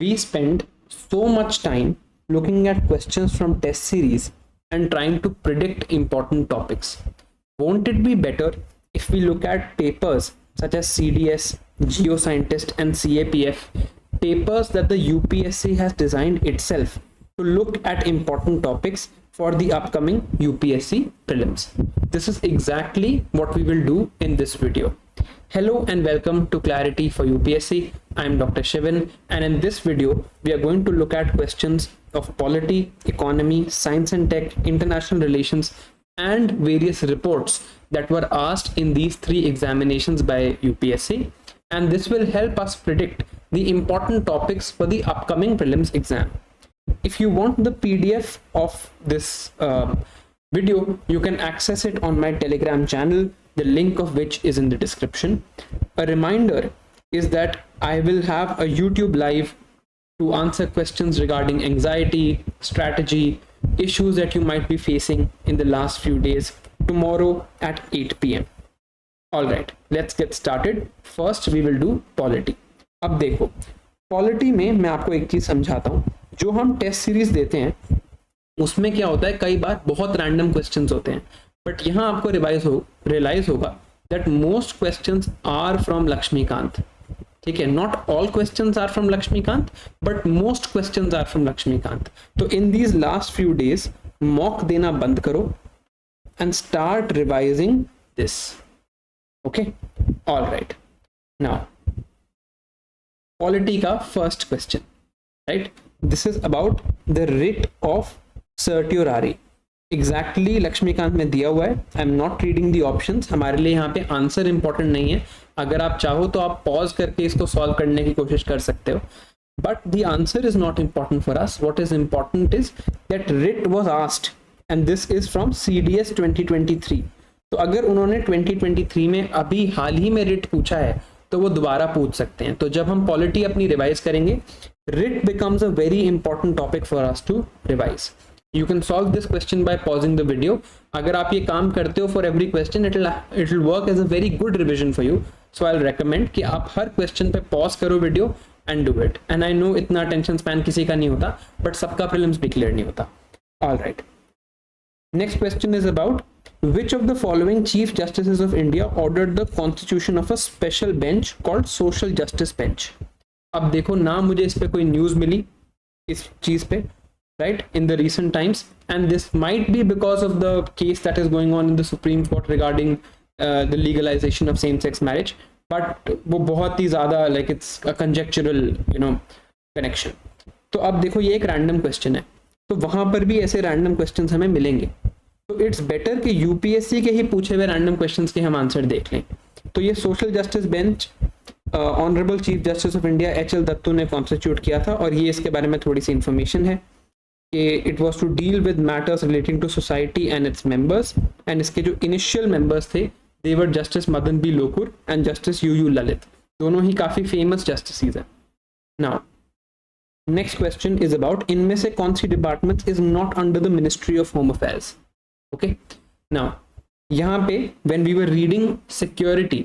We spend so much time looking at questions from test series and trying to predict important topics. Won't it be better if we look at papers such as CDS, Geoscientist, and CAPF, papers that the UPSC has designed itself to look at important topics for the upcoming UPSC prelims? This is exactly what we will do in this video. Hello and welcome to Clarity for UPSC. I am Dr. Shivan, and in this video we are going to look at questions of polity, economy, science and tech, international relations, and various reports that were asked in these three examinations by UPSC, and this will help us predict the important topics for the upcoming prelims exam. If you want the PDF of this video, you can access it on my Telegram channel, the link of which is in the description. A reminder is that I will have a YouTube live to answer questions regarding anxiety, strategy, issues that you might be facing in the last few days tomorrow at 8 p.m. All right, let's get started. First we will do polity. अब देखो, polity में मैं आपको एक चीज समझाता हूँ. जो हम टेस्ट सीरीज देते हैं उसमें क्या होता है, कई बार बहुत रैंडम क्वेश्चंस होते हैं, बट यहाँ आपको रियलाइज होगा that most questions are from Laxmikant. ठीक है, not all questions are from Laxmikant, but most questions are from Laxmikant. तो in these last few days mock देना बंद करो and start revising this. Okay, all right. Now polity का first question, right, this is about the writ of certiorari. Exactly Laxmikant में दिया हुआ है. I am not reading the options. हमारे लिए यहाँ पे आंसर इंपॉर्टेंट नहीं है. अगर आप चाहो तो आप पॉज करके इसको सॉल्व करने की कोशिश कर सकते हो, but the answer is not important for us. What is important is that writ was asked and this is from CDS 2023. तो अगर उन्होंने 2023 में अभी हाल ही में रिट पूछा है तो वो दोबारा पूछ सकते हैं. तो जब हम पॉलिटी अपनी रिवाइज करेंगे, writ becomes a very important topic for us to revise. You can solve this question by pausing the video. अगर आप ये काम करते हो for every question, it will work as a very good revision for you. So I'll recommend कि आप हर question पे pause करो video and do it. And I know इतना attention span किसी का नहीं होता, but सबका prelims भी clear नहीं होता. All right. Next question is about which of the following Chief Justices of India ordered the constitution of a special bench called Social Justice Bench. अब देखो ना, मुझे इस पे कोई न्यूज़ मिली इस चीज़ पे, right, in the recent times, and this might be because of the case that is going on in the Supreme Court regarding the legalization of same-sex marriage, but वो बहुत ही ज़्यादा like it's a conjectural connection. तो अब देखो, ये एक random question है, तो वहाँ पर भी ऐसे random questions हमें मिलेंगे. तो it's better कि UPSC के ही पूछे हुए random questions के हम आंसर देख लें. तो ये social justice bench honourable chief justice of India HL Dattu ने कॉन्स्टिट्यूट किया था, और ये इसके बारे में थोड़ी सी इंफॉर्मेशन है. It was to deal with matters relating to society and its members, and इसके जो initial members थे, they were Justice Madan B. Lokur and Justice UU Lalit. दोनों ही काफी famous justices हैं. Now, next question is about इनमें से कौन सी department is not under the Ministry of Home Affairs. Okay. Now, यहाँ पे when we were reading security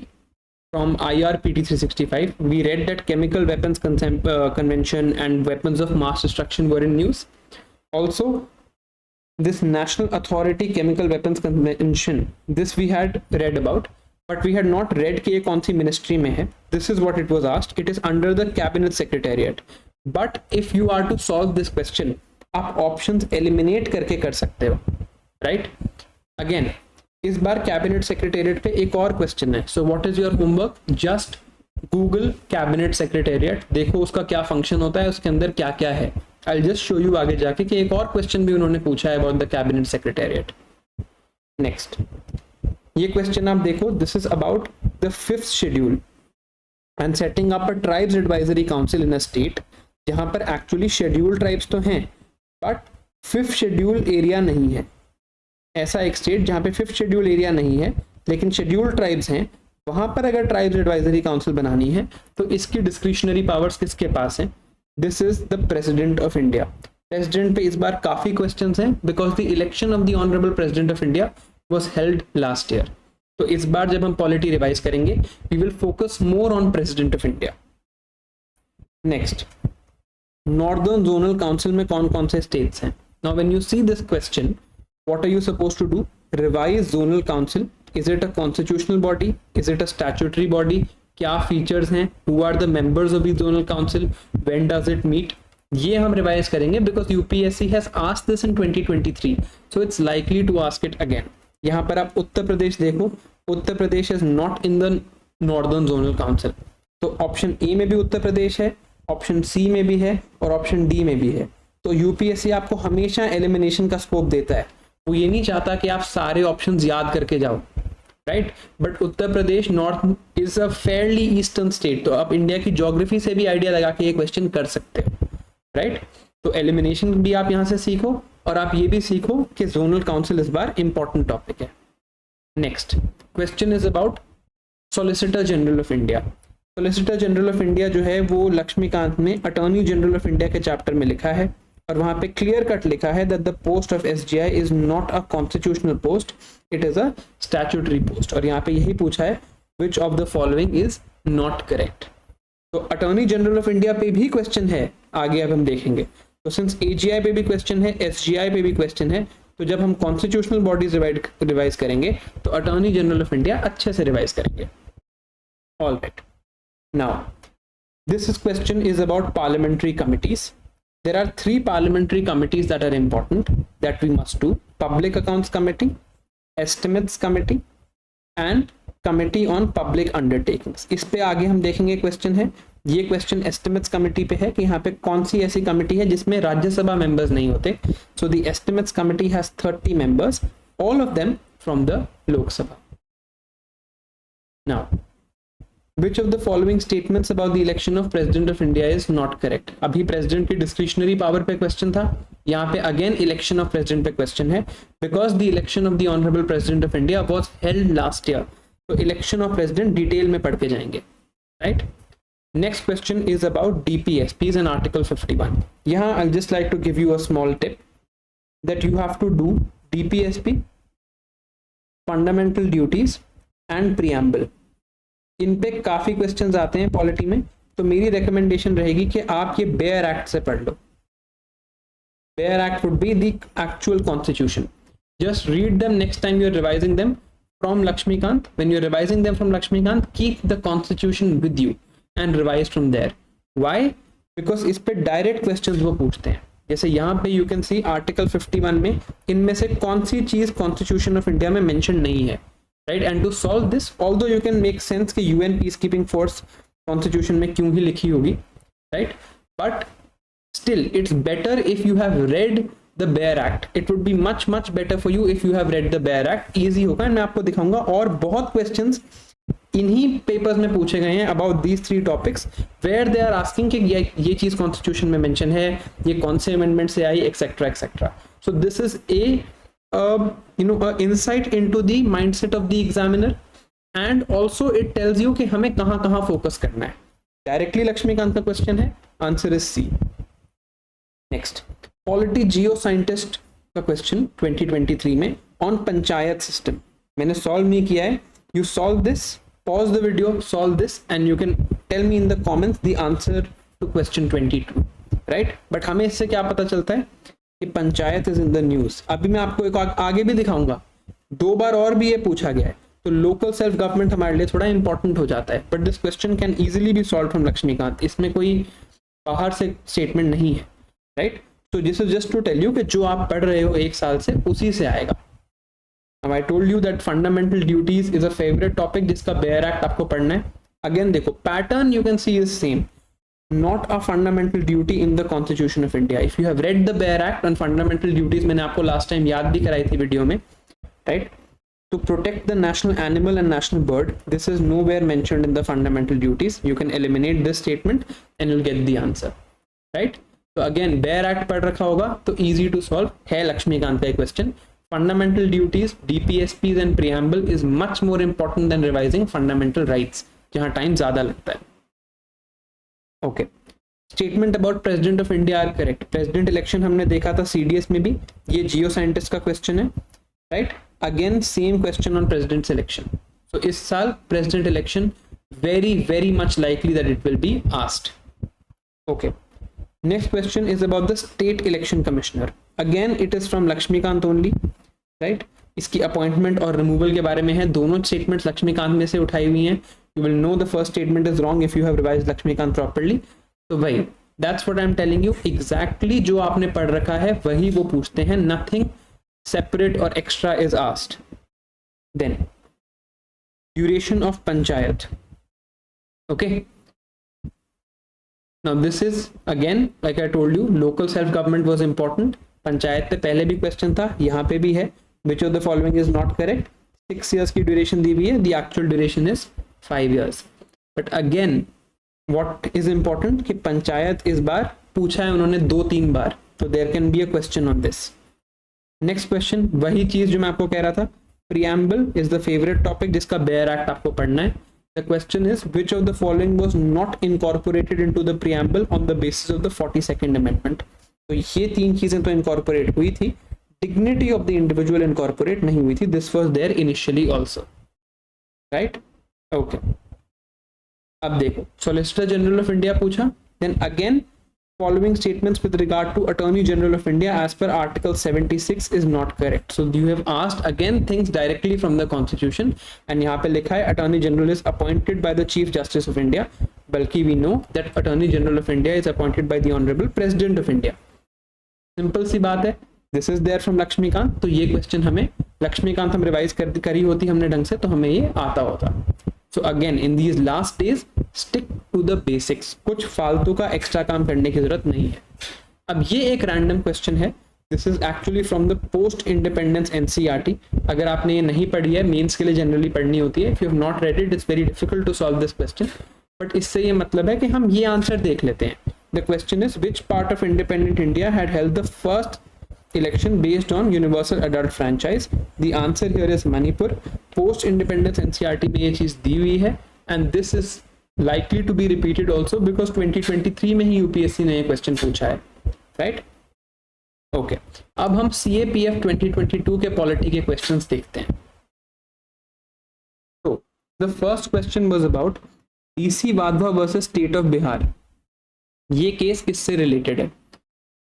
from IRPT 365, we read that Chemical Weapons Convention and weapons of mass destruction were in news. Also, this National Authority Chemical Weapons Convention, this we had read about, but we had not read कि ये कौन सी ministry में है. This is what it was asked. It is under the Cabinet Secretariat. But if you are to solve this question, आप options eliminate करके कर सकते हो, right? Again, इस बार Cabinet Secretariat पे एक और question है. So what is your homework? Just Google Cabinet Secretariat, देखो उसका क्या function होता है, उसके अंदर क्या क्या है. I'll just show you आगे जाके कि एक और क्वेश्चन भी उन्होंने पूछा है about the cabinet secretariat. Next, ये क्वेश्चन आप देखो, this is about the 5th schedule and setting up a tribes advisory council in a state जहां पर actually scheduled tribes तो हैं but 5th schedule area नहीं है. ऐसा एक स्टेट जहां पे 5th schedule area नहीं है लेकिन scheduled tribes हैं, वहां पर अगर ट्राइब्स एडवाइजरी काउंसिल बनानी है तो इसकी डिस्क्रिशनरी पावर्स किसके पास हैं? This is the president of India. President पे इस बार काफी क्वेश्चंस हैं because the election of the honourable president of India was held last year. तो इस बार जब हम पॉलिटी रिवाइज करेंगे we will focus more on president of India. Next, northern zonal council में कौन कौन से स्टेट्स हैं. Now when you see this question, what are you suppose to do? Revise zonal council. Is it a constitutional body? Is it a statutory body? क्या features हैं? Who are the members of the zonal council? When does it meet? ये हम revise करेंगे because UPSC has asked this in 2023, so it's likely to ask it again. यहाँ पर आप उत्तर प्रदेश देखो, Uttar Pradesh is not in the northern zonal council. तो option A में भी उत्तर प्रदेश है, ऑप्शन सी में भी है और ऑप्शन डी में भी है. तो यूपीएससी आपको हमेशा एलिमिनेशन का स्कोप देता है. वो ये नहीं चाहता कि आप सारे ऑप्शंस याद करके जाओ, right? But Uttar Pradesh north is a fairly eastern state, तो आप इंडिया की ज्योग्राफी से भी आइडिया लगा के ये क्वेश्चन कर सकते हो, राइट? तो एलिमिनेशन भी आप यहाँ से सीखो और आप ये भी सीखो कि जोनल काउंसिल इस बार इंपॉर्टेंट टॉपिक है. Next question is about solicitor general of India. Solicitor general of India जो है वो लक्ष्मीकांत में अटॉर्नी जनरल ऑफ इंडिया के चैप्टर में लिखा है और वहां पे क्लियर कट लिखा है that the post of SGI is not a constitutional post, it is a statutory post. और यहाँ पे यही पूछा है which of the following is not correct. तो अटॉर्नी जनरल ऑफ इंडिया पे भी क्वेश्चन है, आगे अब हम देखेंगे. तो सिंस एजीआई पे भी क्वेश्चन है, एसजीआई पे भी क्वेश्चन है, तो जब हम कॉन्स्टिट्यूशनल बॉडीज रिवाइज करेंगे तो अटॉर्नी जनरल ऑफ इंडिया अच्छे से रिवाइज करेंगे. All right. Now, this question is about parliamentary committees. There are 3 parliamentary committees that are important that we must do. Public Accounts Committee, Estimates Committee and Committee on Public Undertakings. इस पे आगे हम देखेंगे question है. ये question estimates committee पे है कि यहाँ पे कौन सी ऐसी कमेटी है जिसमें राज्यसभा मेंबर्स नहीं होते. So the estimates committee has 30 members, all of them from the Lok Sabha. Now, Which of the following statements about the election of President of India is not correct? अभी president की discretionary power पे question था, यहाँ पे again election of president पे question है because the election of the honourable president of India was held last year. तो election of president detail में पढ़ के जाएंगे, right? Next question is about DPSPs and article 51. यहाँ I just like to give you a small tip that you have to do DPSP, fundamental duties and preamble. इन पे काफी questions आते हैं polity में, तो मेरी रिकमेंडेशन रहेगी कि आप ये बेयर एक्ट से पढ़ लो. Bare act would be the actual constitution. Just read them next time you are revising them from Laxmikant. When you are revising them from Laxmikant, keep the constitution with you and revise from there. Why? Because इस पे direct questions वो पूछते हैं. जैसे यहाँ पे you can C article 51 में इनमें से कौन सी चीज कॉन्स्टिट्यूशन ऑफ इंडिया में मेंशन नहीं है, right? And to solve this, although you can make sense कि UN peacekeeping force constitution में क्यों ही लिखी होगी, right? But still, it's better if you have read the Bear Act. It would be much better for you if you have read the Bear Act. Easy होगा, मैं आपको दिखाऊंगा. और बहुत questions इन्हीं पेपर्स में पूछे गए हैं about these 3 topics where they are asking कि ये चीज constitution में mention है, ये कौन से amendment से आई, etc. So this is a insight into the mindset of the examiner and also it tells you कि हमें कहाँ फोकस करना है. डायरेक्टली लक्ष्मीकांत का क्वेश्चन है, answer is C. Next, polity geo scientist का क्वेश्चन 2023 में ऑन पंचायत सिस्टम. मैंने सॉल्व नहीं किया है. You solve this, pause the video, solve this and you can tell me in the comments the answer to question 22, right? But हमें इससे क्या पता चलता है कि panchayat is in the news. अभी मैं आपको एक आगे भी दिखाऊंगा, 2 बार और भी ये पूछा गया है. तो लोकल सेल्फ गवर्नमेंट हमारे लिए थोड़ा इंपॉर्टेंट हो जाता है. But this question can easily be solve from Laxmikant. इसमें कोई बाहर से स्टेटमेंट नहीं है, राइट? तो this is just to tell you कि जो आप पढ़ रहे हो 1 साल से उसी से आएगा. Now I told you that fundamental duties is a favorite topic जिसका बेयर एक्ट आपको पढ़ना है. अगेन देखो, pattern you can C is same. Not a fundamental duty in the Constitution of India. If you have read the Bear Act on fundamental duties, मैंने आपको last time याद भी कराई थी वीडियो में, right? To protect the national animal and national bird, this is nowhere mentioned in the fundamental duties. You can eliminate this statement and you'll get the answer, right? So again, Bear Act पढ़ रखा होगा तो easy to solve है. लक्ष्मीकांत का question. Fundamental duties, DPSPs and preamble is much more important than revising fundamental rights, जहाँ time ज्यादा लगता है. Okay, statement about president of India are correct. President election हमने देखा था सीडीएस में भी. ये जियो साइंटिस्ट का क्वेश्चन है, right? Again same question on president selection. So इस साल president election very much likely that it will be asked. Okay, next question is about the state election commissioner, again it is from Laxmikanth only, right. इसकी appointment और removal के बारे में है, दोनों statements Laxmikant में से उठाई हुई हैं। You will know the first statement is wrong if you have revised Laxmikanth properly. तो भाई that's what I am telling you, exactly जो आपने पढ़ रखा है वही वो पूछते हैं, नथिंग सेपरेट और extra is asked. Then duration of panchayat, okay. Now this is again like I told you, local self government was important. Panchayat पे पहले भी क्वेश्चन था, यहाँ पे भी है। Which of the following is not correct? 6 years की ड्यूरेशन दी हुई है, the actual duration is 5 years. But again what is important कि पंचायत इस बार पूछा है उन्होंने 2-3 बार, तो there can be a question on this. Next question वही चीज जो मैं आपको कह रहा था, preamble is the favorite topic जिसका बेयर एक्ट आपको पढ़ना है। The question is which of the following was not incorporated into the preamble on the basis of the 42nd amendment? तो ये तीन चीजें तो incorporate हुई थी, dignity of the individual incorporate नहीं हुई थी, this was there initially also, right? Okay. अब देखो Solicitor General of India पूछा, then again following statements with regard to Attorney General of India as per Article 76 is not correct. So you have asked again things directly from the Constitution, and यहाँ पे लिखा है Attorney General is appointed by the Chief Justice of India, बल्कि we know that Attorney General of India is appointed by the Honorable President of India. Simple सी बात है, this is there from Laxmikant, तो ये question हमें लक्ष्मीकांत हम revise करी होती हमने ढंग से, तो हमें ये आता होता। So again in these last days stick to the basics, कुछ फालतू का एक्स्ट्रा काम करने की जरूरत नहीं है। अब ये एक रैंडम क्वेश्चन है, this is actually from the post independence NCERT. अगर आपने ये नहीं पढ़ी है, मेंस के लिए जनरली पढ़नी होती है, if you have not read it it's very difficult to solve this question, but इससे ये मतलब है कि हम ये आंसर देख लेते हैं। The question is which part of independent India had held the first election based on universal adult franchise? The answer here is Manipur. Post independence NCERT में ये चीज दी हुई है, and this is likely to be repeated also because 2023 में ही UPSC ने ये question पूछा है, right? Okay. अब हम CAPF 2022 के पॉलिटी के क्वेश्चंस देखते हैं। तो the first question was about DC Wadhwa versus State of Bihar. ये केस किससे रिलेटेड है?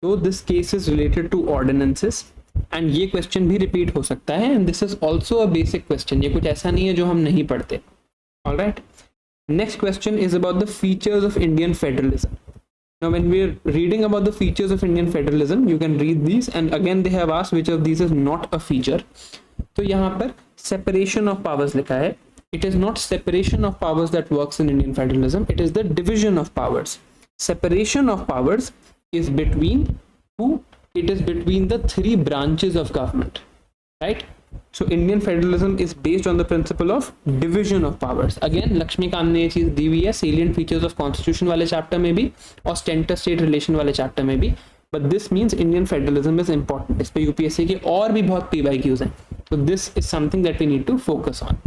तो this case is related to ordinances, and ये क्वेश्चन भी रिपीट हो सकता है, and this is also a basic question, ये कुछ ऐसा नहीं है जो हम नहीं पढ़ते। Alright, next question is about the features of Indian federalism. Now when we are reading about the features of Indian federalism, you can read these, and again they have asked which of these is not a feature. तो यहाँ पर separation of powers लिखा है, it is not separation of powers that works in Indian federalism, it is the division of powers. Separation of powers is between who? It is between the three branches of government, right? So Indian federalism is based on the principle of division of powers. Again Laxmikant ने ये चीज दी हुई है salient features of constitution वाले chapter में भी और state state relation वाले चैप्टर में भी, but this means Indian federalism is important. इस पे UPSC के और भी बहुत PYQs हैं, so this is something that we need to focus on.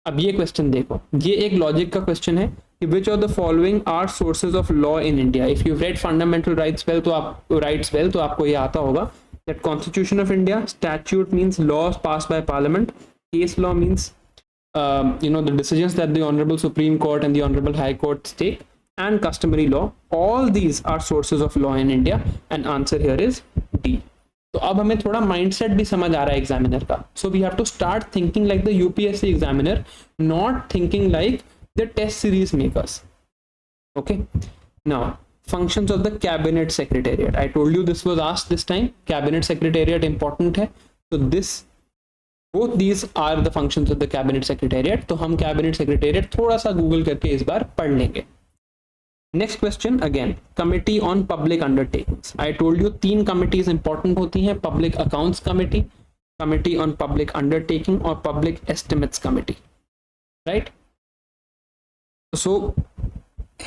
अब ये क्वेश्चन देखो, ये एक लॉजिक का क्वेश्चन है कि which of the following are sources of law in India? If you've read fundamental rights well, तो आपको ये आता होगा that Constitution of India, statute means laws passed by Parliament, case law means the decisions that the Honorable Supreme Court and the Honorable High Court take, and customary law. All these are sources of law in India, and answer here is D. तो अब हमें थोड़ा mindset भी समझ आ रहा है examiner का, so we have to start thinking like the UPSC examiner, not thinking like the test series makers. Okay, now functions of the cabinet secretariat. I told you this was asked this time. Cabinet secretariat important है, so both these are the functions of the cabinet secretariat. तो हम cabinet secretariat थोड़ा सा Google करके इस बार पढ़ लेंगे. Next question again, committee on public undertakings. I told you 3 committees important होती हैं, public accounts committee, committee on public undertaking और public estimates committee, right? So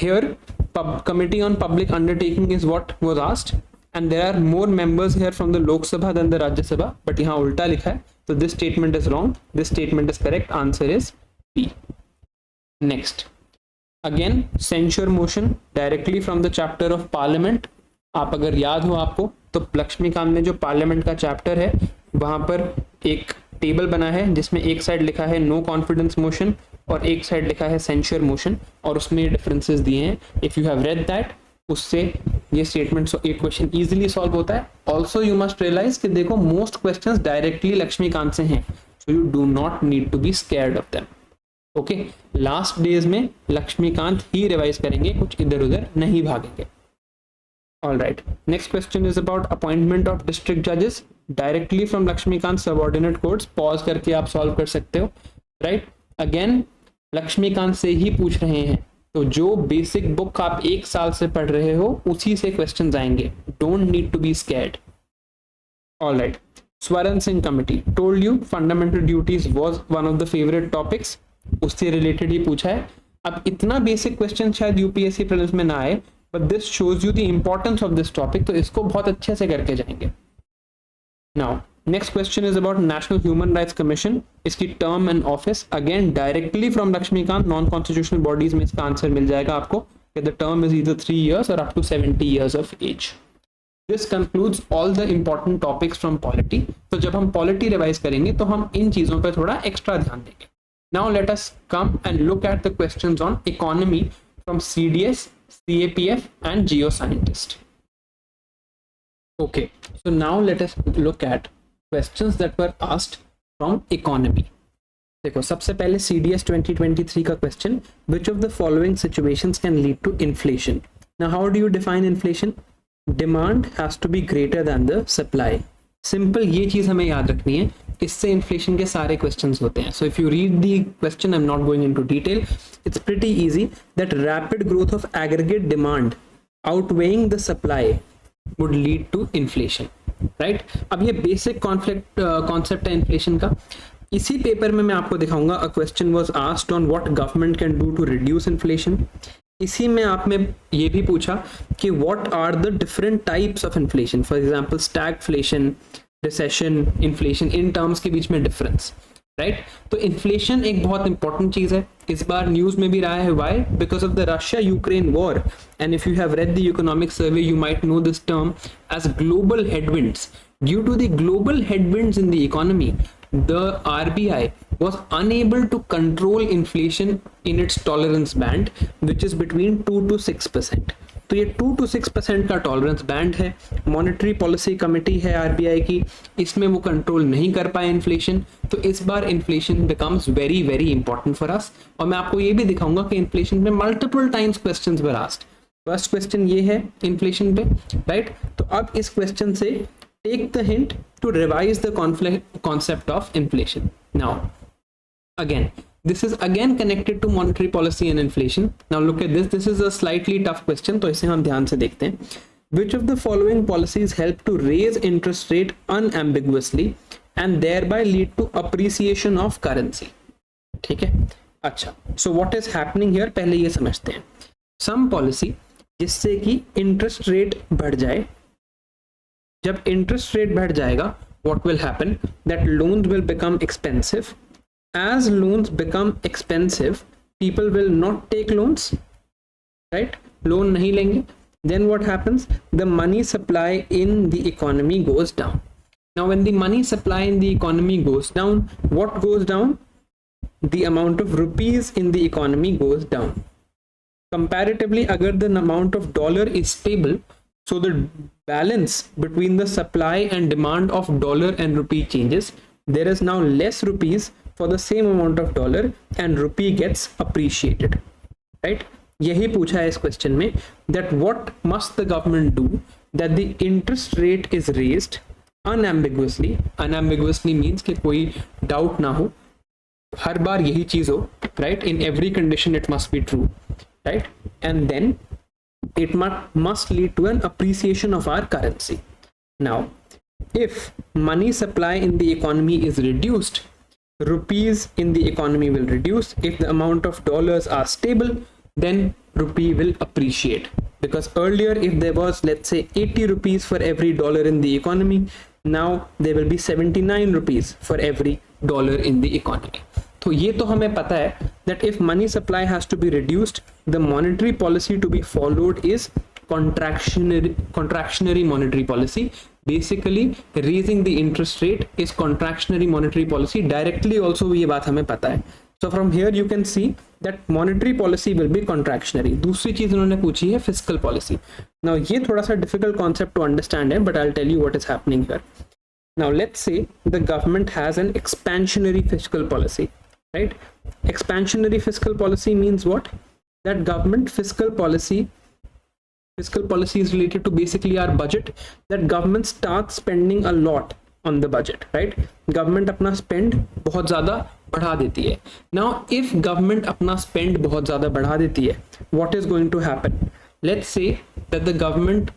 here committee on public undertaking is what was asked, and there are more members here from the Lok Sabha than the Rajya Sabha, but यहाँ उल्टा लिखा है, so this statement is wrong, this statement is correct, answer is B. Next, again censure motion directly from the chapter of parliament. आप अगर याद हो आपको तो लक्ष्मीकांत ने जो पार्लियामेंट का चैप्टर है वहां पर एक टेबल बना है जिसमें एक साइड लिखा है नो कॉन्फिडेंस मोशन और एक साइड लिखा है सेंश्योर मोशन, और उसमें डिफरेंसेस दिए हैं. If you have read that, उससे ये स्टेटमेंट ये क्वेश्चन इजीली सॉल्व होता है. ऑल्सो यू मस्ट रियलाइज कि देखो मोस्ट क्वेश्चंस डायरेक्टली लक्ष्मीकांत से हैं, so you do not need to be scared of them. Okay, last days में लक्ष्मीकांत ही रिवाइज करेंगे, कुछ इधर उधर नहीं भागेंगे. All right, next question is about appointment of district जजेस directly from Laxmikanth subordinate courts. Pause करके आप सॉल्व कर सकते हो. राइट, अगेन लक्ष्मीकांत से ही पूछ रहे हैं, तो जो बेसिक बुक आप 1 साल से पढ़ रहे हो उसी से क्वेश्चंस आएंगे. Don't need to be scared. All right, Swaran Singh committee, told you fundamental duties was one of the favourite topics, उससे रिलेटेड ही पूछा है. अब इतना बेसिक क्वेश्चन शायद यूपीएससी प्रीलिम्स में ना आए, but this shows you the importance of this topic, तो इसको बहुत अच्छे से करके जाएंगे. Now next question is about national human rights commission, इसकी term and office. Again directly from Laxmikanth, non constitutional bodies में इसका आंसर मिल जाएगा आपको. The term is either 3 years और up to 70 years of age. This concludes all the important topics from polity. तो जब हम polity रिवाइज करेंगे तो हम इन चीजों पर थोड़ा एक्स्ट्रा ध्यान देंगे. Now let us come and look at the questions on economy from CDS, CAPF and geoscientist. Okay, so now let us look at questions that were asked from economy. देखो, सबसे पहले CDS 2023 का question, which of the following situations can lead to inflation? Now how do you define inflation? Demand has to be greater than the supply. Simple ये चीज हमें याद रखनी है, इससे इन्फ्लेशन के सारे क्वेश्चंस होते हैं. So if you read the question, I am not going into detail, it's pretty easy that rapid growth of aggregate demand outweighing the supply would lead to inflation. Right, अब ये basic concept है inflation का. इसी paper में मैं आपको दिखाऊंगा, a question was asked on what government can do to reduce inflation. इसी में आप में ये भी पूछा कि what are the different types of inflation, for example stagflation, recession, inflation, इन टर्म्स के बीच में डिफरेंस. राइट, तो इन्फ्लेशन एक बहुत इंपॉर्टेंट चीज है. इस बार न्यूज में भी रहा है. Why? Because of the Russia Ukraine war. And if you have read the economic survey you might know this term as global headwinds. Due to the global headwinds in the economy, the RBI was unable to control inflation in its tolerance band, which is between 2 to 6%. तो ये 2 to 6% का tolerance band है. Monetary policy committee है RBI की, इसमें वो control नहीं कर पाए इन्फ्लेशन. तो इस बार inflation becomes very very important for us. और मैं आपको ये भी दिखाऊंगा कि इन्फ्लेशन में multiple times questions were asked. First question ये है इन्फ्लेशन पे. राइट, तो अब इस क्वेश्चन से take the hint to revise the concept of inflation. Now, again, this is again connected to monetary policy and inflation. Now look at this. This is a slightly tough question, तो इसे हम ध्यान से देखते हैं. Which of the following policies help to raise interest rate unambiguously and thereby lead to appreciation of currency? ठीक है, अच्छा. So what is happening here? पहले ये समझते हैं. Some policy जिससे कि interest rate बढ़ जाए. जब इंटरेस्ट रेट बढ़ जाएगा, what will happen? That loans will become expensive. As loans become expensive, people will not take loans. Right? Loan नहीं लेंगे. Then what happens? The money supply in the economy goes down. Now, when the money supply in the economy goes down, what goes down? The amount of rupees in the economy goes down. Comparatively, अगर the amount of dollar is stable, so the balance between the supply and demand of dollar and rupee changes. There is now less rupees for the same amount of dollar and rupee gets appreciated. Right? यही पूछा है इस question में, that what must the government do that the interest rate is raised unambiguously. Unambiguously means कि कोई doubt ना हो, हर बार यही चीज हो. Right? In every condition it must be true. Right? And then it must lead to an appreciation of our currency. Now, if money supply in the economy is reduced, rupees in the economy will reduce. If the amount of dollars are stable, then rupee will appreciate. Because earlier, if there was, let's say, 80 rupees for every dollar in the economy, now there will be 79 rupees for every dollar in the economy. तो ये तो हमें पता है that if money supply has to be reduced, the monetary policy to be followed is contractionary monetary policy. Basically, raising the interest rate is contractionary monetary policy. Directly also ये बात हमें पता है. So from here you can see that monetary policy will be contractionary. दूसरी चीज उन्होंने पूछी है fiscal policy. Now ये थोड़ा सा difficult concept to understand है, but I'll tell you what is happening here. Now let's say the government has an expansionary fiscal policy, right? Expansionary fiscal policy means what? That government fiscal policy is related to basically our budget, that government starts spending a lot on the budget, right? Government अपना spend बहुत ज़्यादा बढ़ा देती है. Now if government अपना spend बहुत ज़्यादा बढ़ा देती है, what is going to happen? Let's say that the government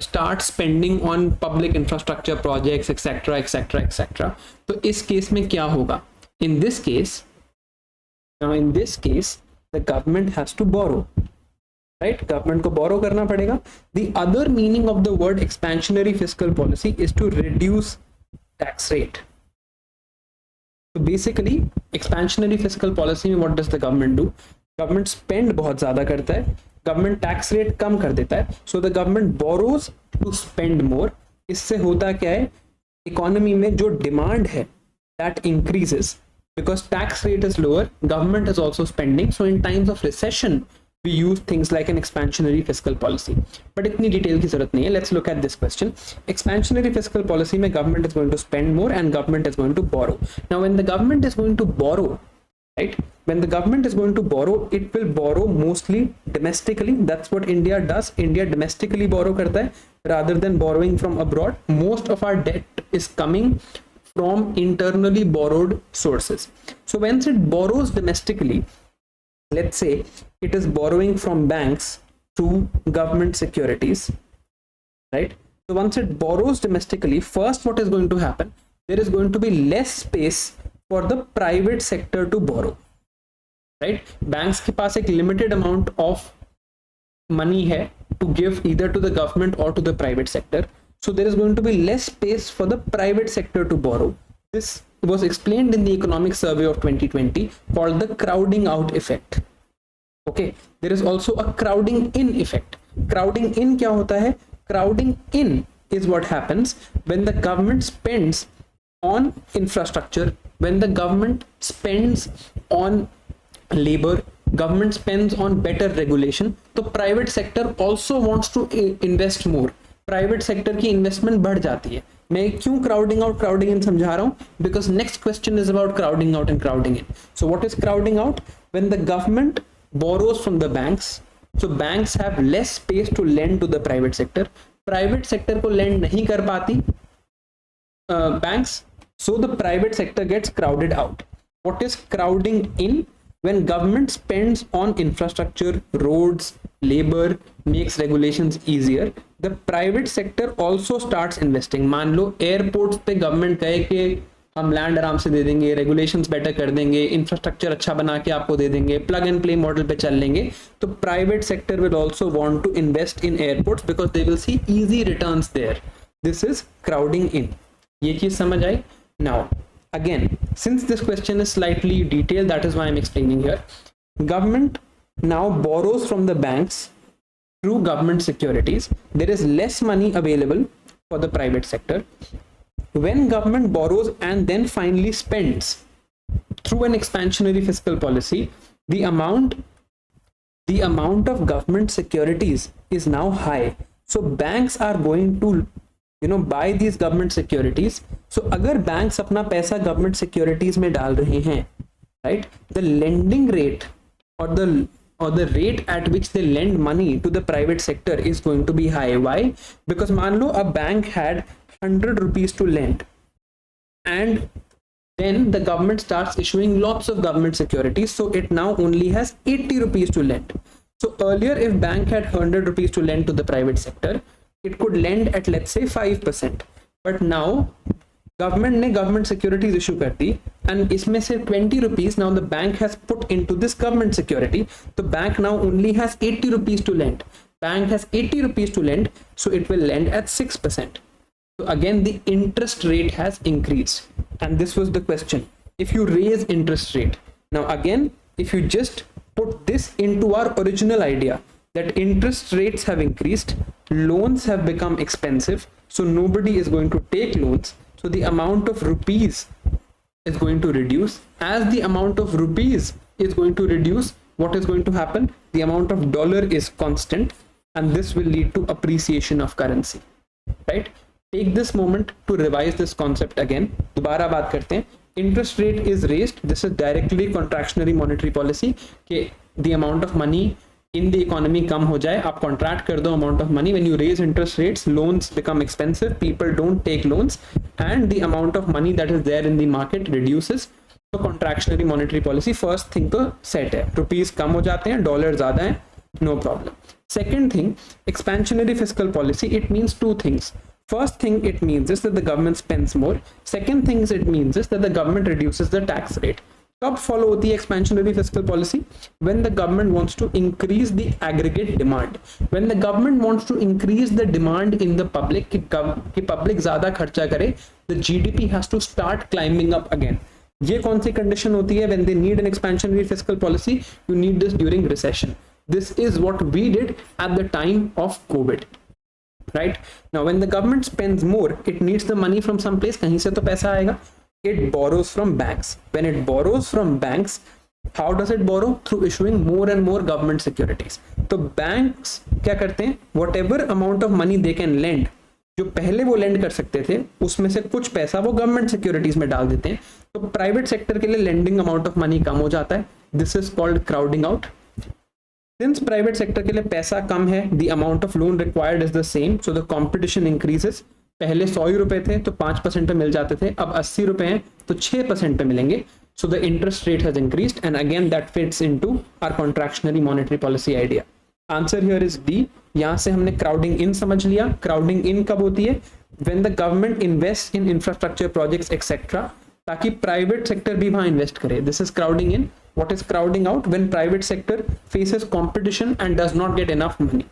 start spending on public infrastructure projects, etc., etc., etc. तो इस केस में क्या होगा? In this case, the government has to borrow, right? Government को borrow करना पड़ेगा. The other meaning of the word expansionary fiscal policy is to reduce tax rate. So basically, expansionary fiscal policy में what does the government do? Government spend बहुत ज़्यादा करता है, government tax rate कम कर देता है, so the government borrows to spend more. इससे होता क्या है, इकोनॉमी में जो डिमांड है that increases because tax rate is lower, government is also spending. So in times of recession we use things like an expansionary fiscal policy. But इतनी detail की जरूरत नहीं है. Let's look at this question. Expansionary fiscal policy में government is going to spend more and government is going to borrow. Now when the government is going to borrow, right, when the government is going to borrow, it will borrow mostly domestically. That's what India does. India domestically borrow करता है rather than borrowing from abroad. Most of our debt is coming from internally borrowed sources. So once it borrows domestically, let's say it is borrowing from banks through government securities, right? So once it borrows domestically, first what is going to happen, there is going to be less space for the private sector to borrow, right? Banks के पास एक limited amount of money है to give either to the government or to the private sector. So there is going to be less space for the private sector to borrow. This was explained in the economic survey of 2020 called the crowding out effect. Okay, there is also a crowding in effect. Crowding in क्या होता है? Crowding in is what happens when the government spends on infrastructure, when the government spends on labor, government spends on better regulation, तो private sector also wants to invest more. Private sector की investment बढ़ जाती है. मैं क्यों crowding out crowding in समझा रहा हूँ? Because next question is about crowding out and crowding in. So what is crowding out? When the government borrows from the banks, so banks have less space to lend to the private sector. Private sector को lend नहीं कर पाती banks, so the private sector gets crowded out. What is crowding in? When government spends on infrastructure, roads, labor, makes regulations easier, the private sector also starts investing. मान लो airports पे government कहे कि हम land आराम से दे देंगे, regulations better कर देंगे, इंफ्रास्ट्रक्चर अच्छा बना के आपको दे देंगे, प्लग एंड प्ले मॉडल पे चल लेंगे, तो private sector will also want to invest in airports because they will see easy returns there. This is crowding in. ये चीज समझ आई? Now again, since this question is slightly detailed, that is why I'm explaining here. Government now borrows from the banks through government securities. There is less money available for the private sector. When government borrows and then finally spends through an expansionary fiscal policy, the amount of government securities is now high. So banks are going to buy these government securities. So अगर banks अपना पैसा government securities में डाल रहे हैं, right, the lending rate or the rate at which they lend money to the private sector is going to be high. Why? Because मान लो a bank had 100 rupees to lend and then the government starts issuing lots of government securities, so it now only has 80 rupees to lend. So earlier if bank had 100 rupees to lend to the private sector, it could lend at let's say 5%, but now government ने government securities issue कर दी and इसमें से 20 rupees now the bank has put into this government security. The bank now only has 80 rupees to lend. Bank has 80 rupees to lend, so it will lend at 6%. So again the interest rate has increased, and this was the question. If you raise interest rate, now again if you just put this into our original idea that interest rates have increased, loans have become expensive, so nobody is going to take loans, so the amount of rupees is going to reduce. As the amount of rupees is going to reduce, what is going to happen? The amount of dollar is constant, and this will lead to appreciation of currency, right? Take this moment to revise this concept again. दोबारा बात करते हैं. Interest rate is raised. This is directly contractionary monetary policy कि the amount of money in the economy कम हो जाए. आप contract कर दो amount of money. When you raise interest rates, loans become expensive. People don't take loans, and the amount of money that is there in the market reduces. So contractionary monetary policy first thing तो set है. Rupees कम हो जाते हैं, dollar ज़्यादा है, no problem. Second thing, expansionary fiscal policy. It means two things. First thing it means is that the government spends more. Second thing it means is that the government reduces the tax rate. कब follow होती है expansionary fiscal policy? When the government wants to increase the aggregate demand. When the government wants to increase the demand in the public, कि public ज़्यादा खर्चा करे, the GDP has to start climbing up again. ये कौन सी condition होती है? When they need an expansionary fiscal policy, you need this during recession. This is what we did at the time of COVID. Right now, when the government spends more, it needs the money from some place. कहीं से तो पैसा आएगा. It borrows from banks. When it borrows from banks, how does it borrow? Through issuing more and more government securities. तो banks क्या करते हैं? Whatever amount of money they can lend, जो पहले वो लेंड कर सकते थे, उसमें से कुछ पैसा वो गवर्नमेंट सिक्योरिटीज में डाल देते हैं. तो प्राइवेट सेक्टर के लिए लेंडिंग अमाउंट ऑफ मनी कम हो जाता है. This is called crowding out. Since private sector के लिए पैसा कम है, the amount of loan required is the same, so the competition increases. पहले 100 ही रुपए थे तो 5% पे मिल जाते थे, अब 80 रुपए हैं तो 6% पे मिलेंगे. So the interest rate has increased, and again that fits into our contractionary monetary policy idea. Answer here is D. यहाँ से हमने crowding in समझ लिया. Crowding in कब होती है? When the government invests in infrastructure projects etc. ताकि private sector भी वहां इन्वेस्ट करे. This is crowding in. What is crowding out? When private sector faces competition and does not get enough money.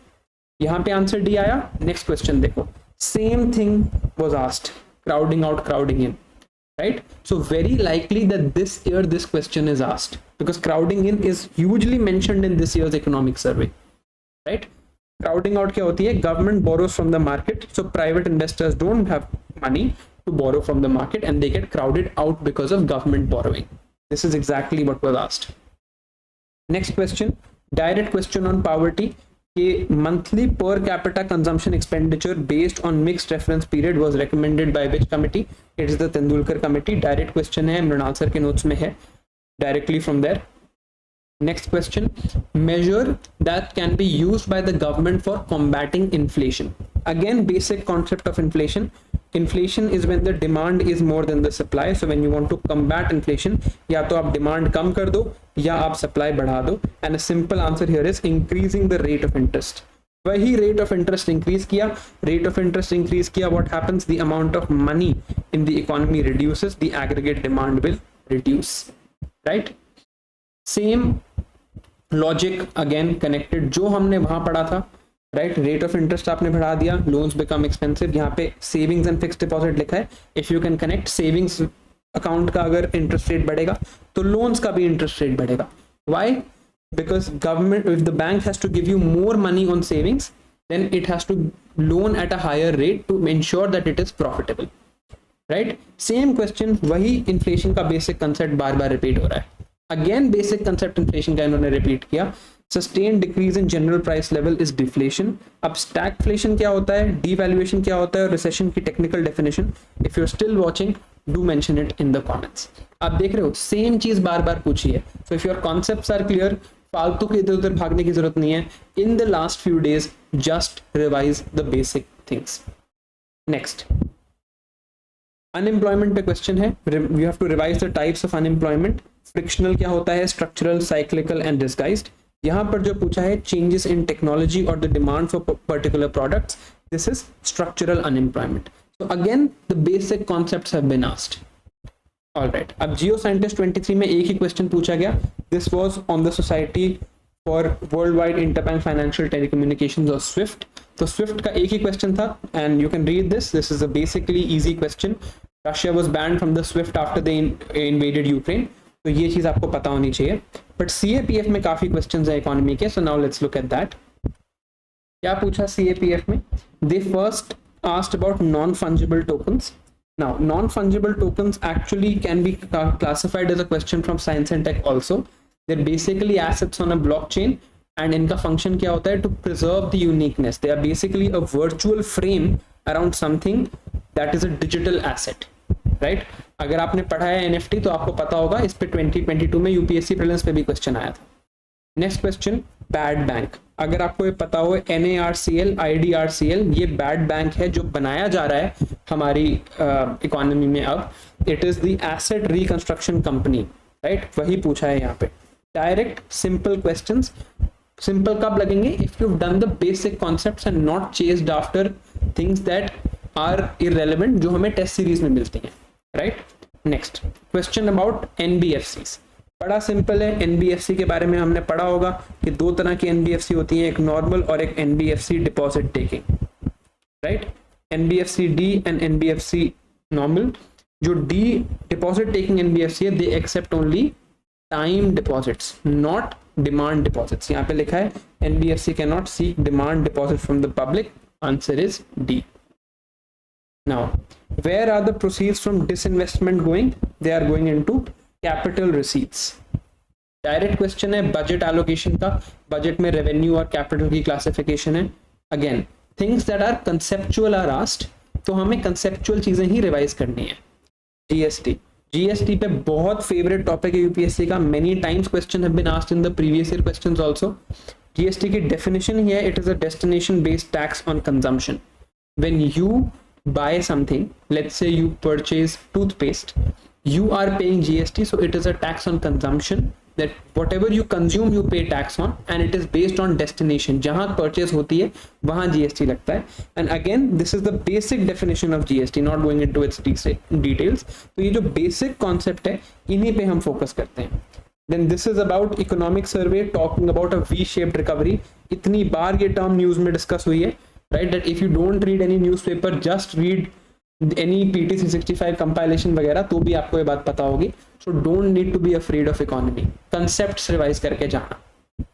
यहाँ पे answer D आया. Next question देखो. Same thing was asked. Crowding out, crowding in. Right? So very likely that this year this question is asked because crowding in is hugely mentioned in this year's economic survey. Right? Crowding out क्या होती है? Government borrows from the market, so private investors don't have money to borrow from the market and they get crowded out because of government borrowing. This is exactly what was asked. Next question, direct question on poverty. A monthly per capita consumption expenditure based on mixed reference period was recommended by which committee? It is the Tendulkar committee. Direct question है, Mrinal sir के notes में है, directly from there. Next question, measure that can be used by the government for combating inflation. Again, basic concept of inflation. Inflation is when the demand is more than the supply. So when you want to combat inflation, या तो आप demand कम कर दो या आप supply बढ़ा दो. And a simple answer here is increasing the rate of interest. वही rate of interest increase किया, rate of interest increase किया, what happens? The amount of money in the economy reduces, the aggregate demand will reduce. Right? Same logic again connected. जो हमने वहां पढ़ा था, right, rate of interest आपने बढ़ा दिया, लोन्स बिकम एक्सपेंसिव. यहाँ पे सेविंग्स एंड फिक्स्ड डिपॉजिट लिखा है. If you can connect, savings account का अगर इंटरेस्ट रेट बढ़ेगा तो लोन्स का भी इंटरेस्ट रेट बढ़ेगा. Why? Because government, if the bank has to give you more money on savings, then it has to loan at a higher rate to ensure that it is profitable. Right, same question, वही inflation का basic concept बार बार repeat हो रहा है. Again basic concept inflation का इन्होंने repeat किया. Sustained decrease in general price level is deflation. अब stagflation क्या होता है, devaluation क्या होता है, और recession की technical definition. If you're still watching, do mention it in the comments. आप देख रहे हो, same चीज बार बार पूछी है. So if your concepts are clear, फालतू के इधर उधर भागने की जरूरत नहीं है. In the last few days, just revise the basic things. Next, unemployment पे क्वेश्चन है. You have to revise the types of unemployment. Frictional क्या होता है, structural, cyclical and disguised. यहाँ पर जो पूछा है changes in technology or the demand for particular products, this is structural unemployment. So again the basic concepts have been asked. All right, अब जियो scientist 23 में एक ही क्वेश्चन पूछा गया. This was on the Society for Worldwide Interbank Financial Telecommunications or SWIFT. तो SWIFT का एक ही question था and you can read this. This is a basically easy question. Russia was banned from the SWIFT after they invaded Ukraine. तो ये चीज आपको पता होनी चाहिए. बट CAPF में काफी क्वेश्चंस है इकोनॉमी के. So now let's look at that. क्या पूछा CAPF में? They first asked about non fungible tokens. Now, non-fungible tokens actually can be classified as a question from science and tech also. They're basically assets on a blockchain, and इनका function क्या होता है? To preserve the uniqueness. They are basically a virtual frame around something that is a digital asset, right? अगर आपने पढ़ा है NFT तो आपको पता होगा, इस पे 2022 में UPSC प्रीलिम्स पे भी क्वेश्चन आया था. Next question, bad bank. अगर आपको ये पता हो NARCL IDRCL, ये बैड बैंक है जो बनाया जा रहा है हमारी इकोनॉमी में अब. It is the asset reconstruction company, right? वही पूछा है यहाँ पे. Direct simple questions. सिंपल कब लगेंगे? If you done the basic concepts and not chased after things that are irrelevant, जो हमें टेस्ट सीरीज में मिलती हैं, right? Next question about NBFCs. बड़ा सिंपल है. NBFC के बारे में हमने पढ़ा होगा कि दो तरह की NBFC होती है, एक नॉर्मल और एक NBFC deposit taking, right? NBFC D and NBFC normal. जो D डिपॉजिट टेकिंग NBFC है, they accept only time deposits, not demand deposits. यहाँ पे लिखा है NBFC can not seek demand deposit from the public. Answer is D. Now, where are the proceeds from disinvestment going? They are going into capital receipts. Direct question है budget allocation का. Budget में revenue और capital की classification है. Again things that are conceptual are asked, तो हमें conceptual चीजें ही revise करनी है. जीएसटी पे बहुत फेवरेट टॉपिक है यूपीएससी का. Many times question have been asked in the previous year questions also. GST की डेफिनेशन ही है, it is a destination based tax on consumption. When you buy something, let's say you purchase toothpaste, you are paying GST, so it is a tax on consumption, that whatever you consume you pay tax on, and it is based on destination. जहां purchase होती है वहां GST लगता है. and again this is the basic definition of GST, not going into its details. तो ये जो basic concept है इन्हीं पे हम focus करते हैं. Then this is about economic survey talking about a V-shaped recovery. इतनी बार ये term news में discuss हुई है, right? That if you don't read any newspaper, just read any PT365 compilation वगैरह, तो भी आपको ये बात पता होगी. So don't need to be afraid of economy. Concepts revise करके जाना.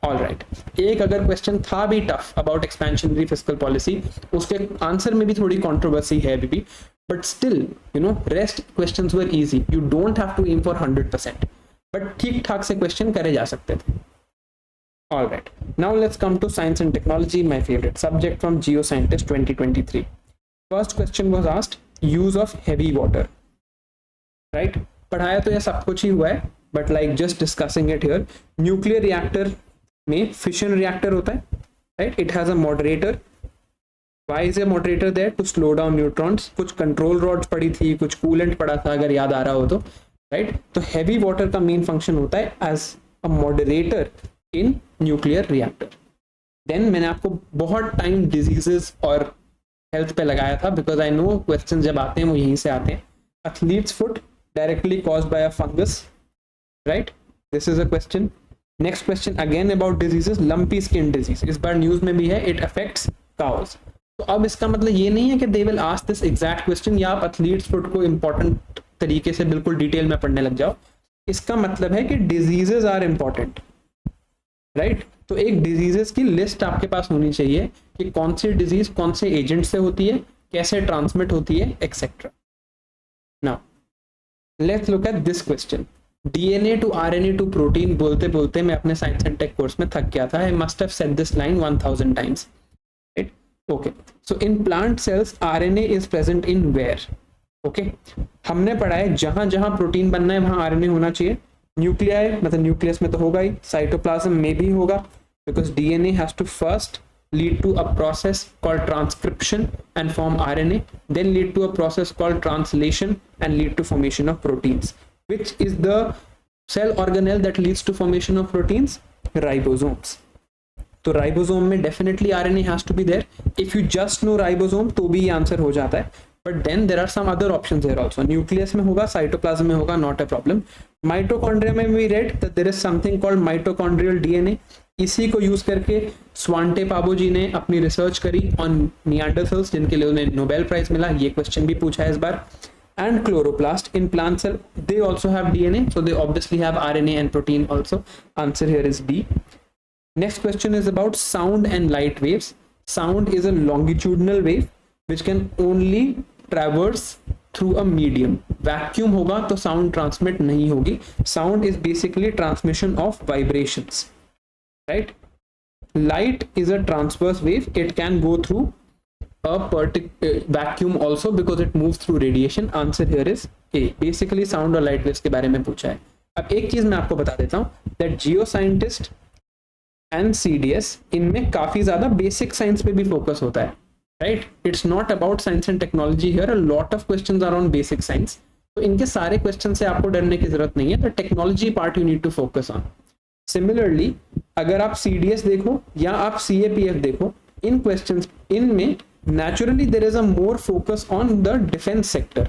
All right. एक अगर क्वेश्चन था भी tough about expansionary fiscal policy, उसके आंसर में भी थोड़ी कंट्रोवर्सी है अभी भी, but still you know rest questions were easy. You don't have to aim for 100%, but ठीक ठाक से क्वेश्चन करे जा सकते थे. All right, now let's come to science and technology, my favorite subject from Geoscientist 2023. First question was asked, use of heavy water, right? पढ़ाया तो ये सब कुछ ही हुआ है, but like just discussing it here. Nuclear reactor में fission reactor होता है, right? It has a moderator. Why is a moderator there? To slow down neutrons. कुछ control rods पड़ी थी, कुछ coolant पड़ा था, अगर याद आ रहा हो तो, right? तो heavy water का main function होता है as a moderator in nuclear reactor. Then मैंने आपको बहुत टाइम डिजीजेस और हेल्थ पे लगाया था, बिकॉज आई नो क्वेश्चन जब आते हैं वो यहीं से आते हैं. Athlete's foot directly caused by a fungus, right? This is a question. Next question again about diseases, lumpy skin disease, इस बार न्यूज में भी है. It affects cows. तो अब इसका मतलब ये नहीं है कि they will ask this exact question या आप एथलीट्स फुट को इंपॉर्टेंट तरीके से बिल्कुल डिटेल में पढ़ने लग जाओ. इसका मतलब है कि डिजीजेस आर इंपॉर्टेंट, राइट? तो एक डिजीजेस की लिस्ट आपके पास होनी चाहिए कि कौन सी डिजीज कौन से एजेंट से होती है, कैसे ट्रांसमिट होती है, etcetera. Now let's look at this question. DNA to RNA to protein बोलते बोलते मैं अपने साइंस एंड टेक कोर्स में थक गया था. I must have said this line 1000 times, right? Okay, so in plant cells RNA is present in where? Okay, हमने पढ़ा है जहां जहां प्रोटीन बनना है वहां आरएनए होना चाहिए. न्यूक्लियाई मतलब न्यूक्लियस में तो होगा ही, साइटोप्लाज्म में भी होगा, because DNA has to first lead to a process called transcription and form RNA, then lead to a process called translation and lead to formation of proteins. Which is the cell organelle that leads to formation of proteins? Ribosomes. तो ribosome में definitely RNA has to be there. If you just know ribosome तो भी ये answer हो जाता है. But then there are some other options here also. Nucleus में होगा, cytoplasm में होगा, not a problem. Mitochondria में we read that there is something called mitochondrial DNA. इसी को यूज करके स्वांटे पाबो जी ने अपनी रिसर्च करी ऑन निएंडरथल्स, जिनके लिए उन्हें नोबेल प्राइज मिला. ये क्वेश्चन भी पूछा है इस बार. And chloroplast in plant cell, they also have DNA, so they obviously have RNA and protein also. Answer here is B. Next question is about sound and light waves. Sound is a longitudinal wave which can only traverse through a medium. Vacuum होगा तो sound transmit नहीं होगी. Sound is basically transmission of vibrations, right. Light is a transverse wave. It can go through a vacuum also because it moves through radiation. Answer here is A. Basically sound और light waves के बारे में पूछा है. अब एक चीज मैं आपको बता देता हूँ that geoscientist and CDS इनमें काफी ज्यादा बेसिक साइंस पे भी फोकस होता है, right? It's not about science and technology here. A lot of questions are on basic science. तो इनके सारे क्वेश्चन से आपको डरने की जरूरत नहीं है. The technology part you need to focus on. सिमिलरली अगर आप CDS देखो या आप CAPF देखो, इन क्वेश्चंस इनमें naturally there is a more focus on the defence sector,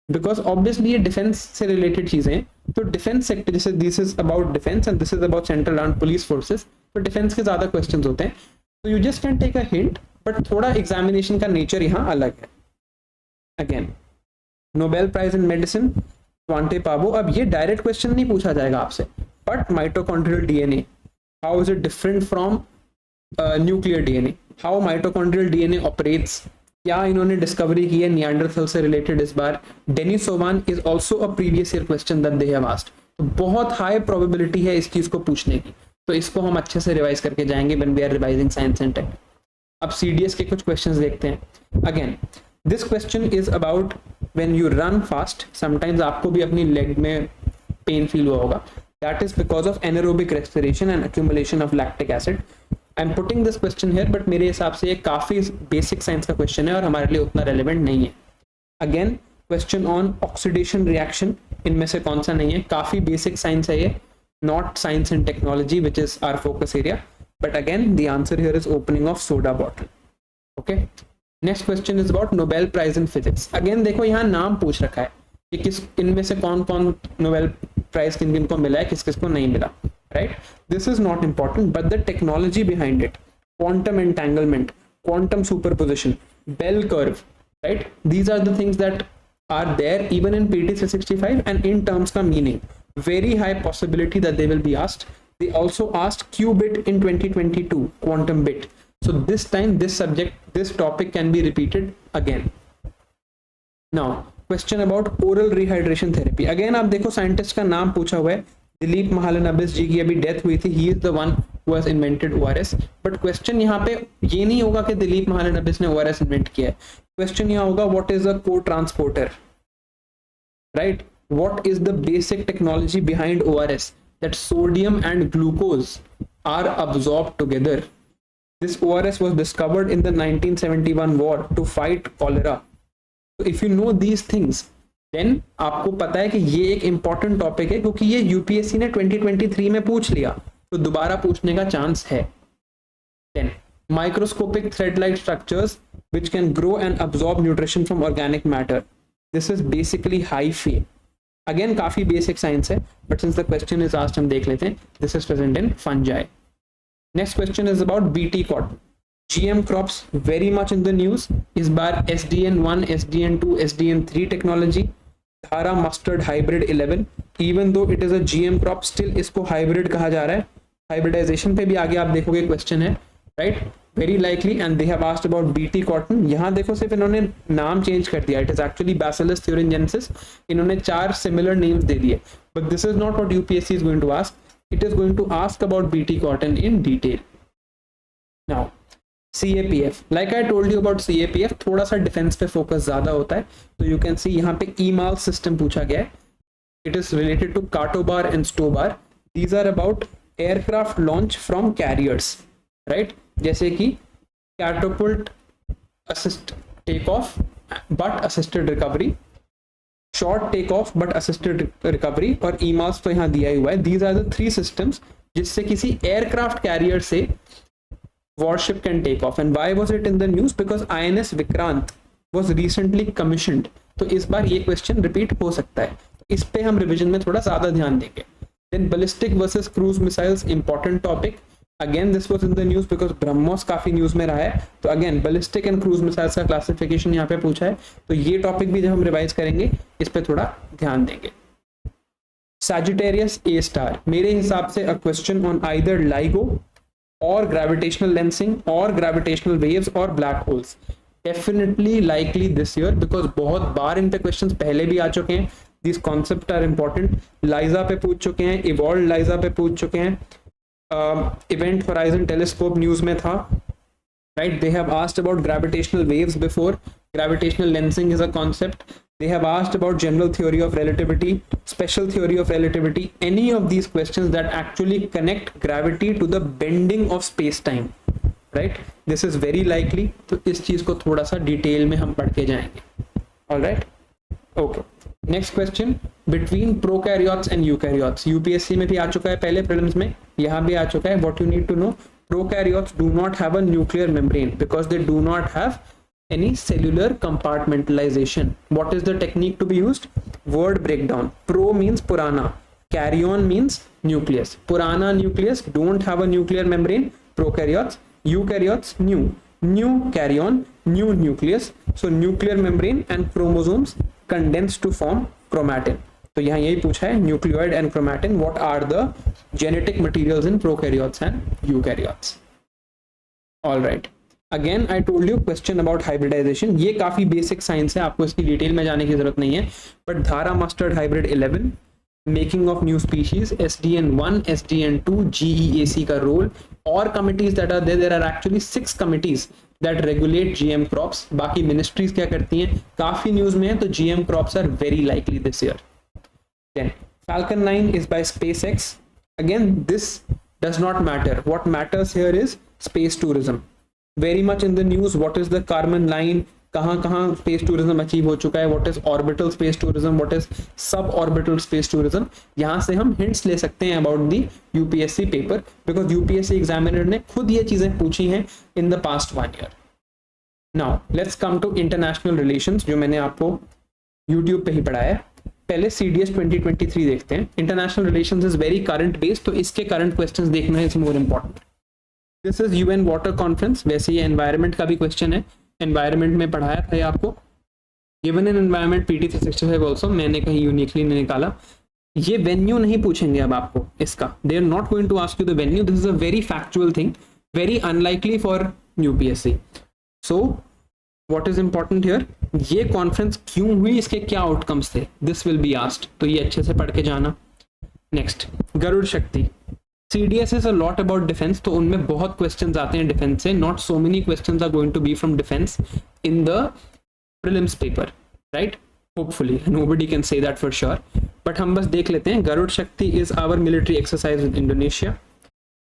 because obviously ये डिफेंस से रिलेटेड चीजें हैं. तो डिफेंस सेक्टर, जैसे this is about defence and this is about central armed police forces, तो डिफेंस के ज्यादा क्वेश्चंस होते हैं. तो you just can take a hint, but थोड़ा एग्जामिनेशन का नेचर यहाँ अलग है. Again Nobel prize in medicine Svante Paabo. अब ये डायरेक्ट क्वेश्चन नहीं पूछा जाएगा आपसे, but mitochondrial DNA, how is it different from nuclear DNA, how mitochondrial DNA operates, क्या इन्होंने डिस्कवरी की है निएंडरथल से रिलेटेड इस बार. Denisovan is also a previous year question that they have asked. तो बहुत हाई प्रोबेबिलिटी है इस चीज को पूछने की, तो इसको हम अच्छे से रिवाइज करके जाएंगे when we are revising science and tech. अब CDS के कुछ क्वेश्चंस देखते हैं. Again this question is about when you run fast, sometimes आपको भी अपनी लेग में पेन फील हुआ होगा. That is because of anaerobic respiration and accumulation of lactic acid. I'm putting this question here, but मेरे हिसाब से ये काफी बेसिक साइंस का क्वेश्चन है और हमारे लिए उतना रेलेवेंट नहीं है. Again question on oxidation reaction, इनमें से कौन सा नहीं है. काफी बेसिक साइंस है ये, not science and technology which is our focus area. But again the answer here is opening of soda bottle. Okay, next question is about Nobel prize in physics. अगेन देखो यहाँ नाम पूछ रखा है कि किस इनमें से कौन कौन नोबेल प्राइज किन किन को मिला है, किस किस को नहीं मिला, right. This is not important, but the technology behind it, quantum entanglement, quantum superposition, bell curve, right. These are the things that are there even in PT 365 and in terms का meaning very high possibility that they will be asked. They also asked qubit in 2022, quantum bit. So this time this subject, this topic can be repeated again. Now question about oral rehydration therapy. Again आप देखो scientist का नाम पूछा हुआ है, दिलीप महालनोबिस जी की अभी death हुई थी. He is the one who has invented ORS. But question यहाँ पे ये नहीं होगा कि दिलीप महालनोबिस ने ORS इन्वेंट किया है. क्वेश्चन यहाँ होगा what is a cotransporter, right. What is the basic technology behind ORS, that sodium and glucose are absorb together. This ORS was discovered in the 1971 war to fight cholera. So if you know these things, then आपको पता है कि ये एक important topic है, क्योंकि ये UPSC ने 2023 में पूछ लिया, तो दोबारा पूछने का चांस है. Then microscopic thread-like structures which can grow and absorb nutrition from organic matter. This is basically hyphae. Again काफी basic science है, but since the question is asked हम देख लेते हैं. This is present in fungi. Next question is about BT cotton. GM crops very much in the news. इस बार SDN1, SDN2, SDN3 technology. Dhara mustard hybrid 11. Even though it is a GM crop, still इसको hybrid कहा जा रहा है. Hybridization पे भी आगे आप देखोगे क्वेश्चन है, right? Very likely, and they have asked about BT cotton. यहाँ देखो सिर्फ इन्होंने नाम चेंज कर दिया. It is actually Bacillus thuringiensis. इन्होंने 4 similar names दे दिए. But this is not what UPSC is going to ask. It is going to ask about BT cotton in detail. Now CAPF, like I told you about CAPF, थोड़ा सा defence पे focus ज्यादा होता है. तो you can सी यहाँ पे ईमाल system पूछा गया है. It is related to CATOBAR and STOBAR. These are about aircraft launch from carriers, right. जैसे कि catapult assist take but assisted recovery, short take but assisted recovery, और EMALS तो यहाँ दिया ही हुआ है. दीज आर द 3 सिस्टम्स जिससे किसी एयरक्राफ्ट कैरियर से warship can take off. And why was it in the news? Because INS Vikrant was recently commissioned. तो इस बार ये क्वेश्चन रिपीट हो सकता है, इस पे हम रिवीजन में थोड़ा ज्यादा ध्यान देंगे. Then ballistic versus cruise missiles, important topic. Again this was in the news because BrahMos काफी न्यूज में रहा है. तो again ballistic and cruise missiles का क्लासिफिकेशन यहाँ पे पूछा है, तो ये टॉपिक भी जब हम रिवाइज करेंगे इस पे थोड़ा ध्यान देंगे. Sagittarius A star, मेरे हिसाब से a question on either LIGO or gravitational lensing or gravitational waves or black holes. Definitely likely this year, because बहुत बार इन पे क्वेश्चंस पहले भी आ चुके हैं. This concept are important. LISA पे पूछ चुके हैं, इवॉल्व लाइजा पे पूछ चुके हैं, इवेंट होराइजन टेलीस्कोप न्यूज में था, right? They have asked about gravitational waves before. Gravitational lensing is a concept. They have asked about general theory of relativity, special theory of relativity, any of these questions that actually connect gravity to the bending of space time, right? This is very likely. तो इस चीज को थोड़ा सा detail में हम पढ़ के जाएंगे. All right? Okay. Next question, between prokaryotes and eukaryotes. UPSC में भी आ चुका है, पहले prelims में यहाँ भी आ चुका है. What you need to know, prokaryotes do not have a nuclear membrane because they do not have any cellular compartmentalization. What is the technique to be used? Word breakdown. Pro means purana, karyon means nucleus. Purana nucleus don't have a nuclear membrane. Prokaryotes. Eukaryotes, new karyon, new nucleus. So nuclear membrane and chromosomes condense to form chromatin. तो यहाँ यही पूछा है, nucleoid and chromatin, what are the genetic materials in prokaryotes and eukaryotes. Alright, again I told you question about hybridisation. ये काफी basic science है, आपको इसकी डिटेल में जाने की जरूरत नहीं है. But Dhara mustard hybrid 11, making of new species, SDN1, SDN2, GEAC का रोल, और committees that are there are actually 6 committees that regulate GM crops. बाकी मिनिस्ट्रीज क्या करती हैं, काफी न्यूज में है. तो GM crops are very likely this year. Then Falcon 9 is by SpaceX. Again, this does not matter. What matters here is space tourism. Very much in the news. What is the Kármán line? कहाँ space tourism achieve हो चुका है, what is orbital space tourism, what is sub orbital space tourism. यहाँ से हम hints ले सकते हैं about the UPSC paper, because UPSC examiner ने खुद ये चीजें पूछी हैं in the past 1 year. Now let's come to international relations, जो मैंने आपको यूट्यूब पे ही पढ़ाया है. पहले CDS 2023 देखते हैं. International relations is very current based, तो इसके करंट क्वेश्चंस देखना is more important. This is UN water conference. वैसे ये एनवायरमेंट का भी क्वेश्चन है, एनवायरमेंट में पढ़ाया था आपको. Given in environment PT 365 also, मैंने कहीं यूनिकली नहीं निकाला. ये वेन्यू नहीं पूछेंगे अब आपको इसका, they are not going to ask you the venue. This is a very factual thing, very unlikely for UPSC. So what is important here, ये कॉन्फ्रेंस क्यों हुई, इसके क्या आउटकम्स थे, दिस विल बी आस्क्ड. तो ये अच्छे से पढ़ के जाना. नेक्स्ट, गरुड़ शक्ति. CDS is a lot about defense, तो उनमें बहुत क्वेश्चंस आते हैं डिफेंस से. Not so many questions are going to be from defence in the prelims paper, right? Hopefully, nobody can say that for sure, but हम बस देख लेते हैं. Garuda Shakti is our military exercise with Indonesia.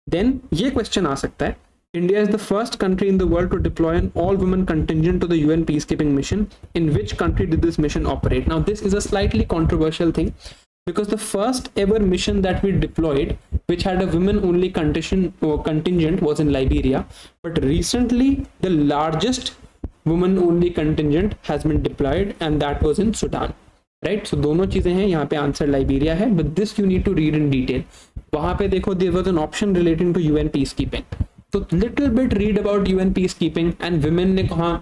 Then ये question आ सकता है, India is the first country in the world to deploy an all-women contingent to the UN peacekeeping mission. In which country did this mission operate? Now, this is a slightly controversial thing, because the first ever mission that we deployed, which had a women-only contingent, was in Liberia. But recently, the largest women-only contingent has been deployed, and that was in Sudan. Right? So, दोनों चीजें हैं. यहाँ पे answer Liberia है, but this you need to read in detail. वहाँ पे देखो, there was an option relating to UN peacekeeping. तो little bit read about UN peacekeeping and women ने कहाँ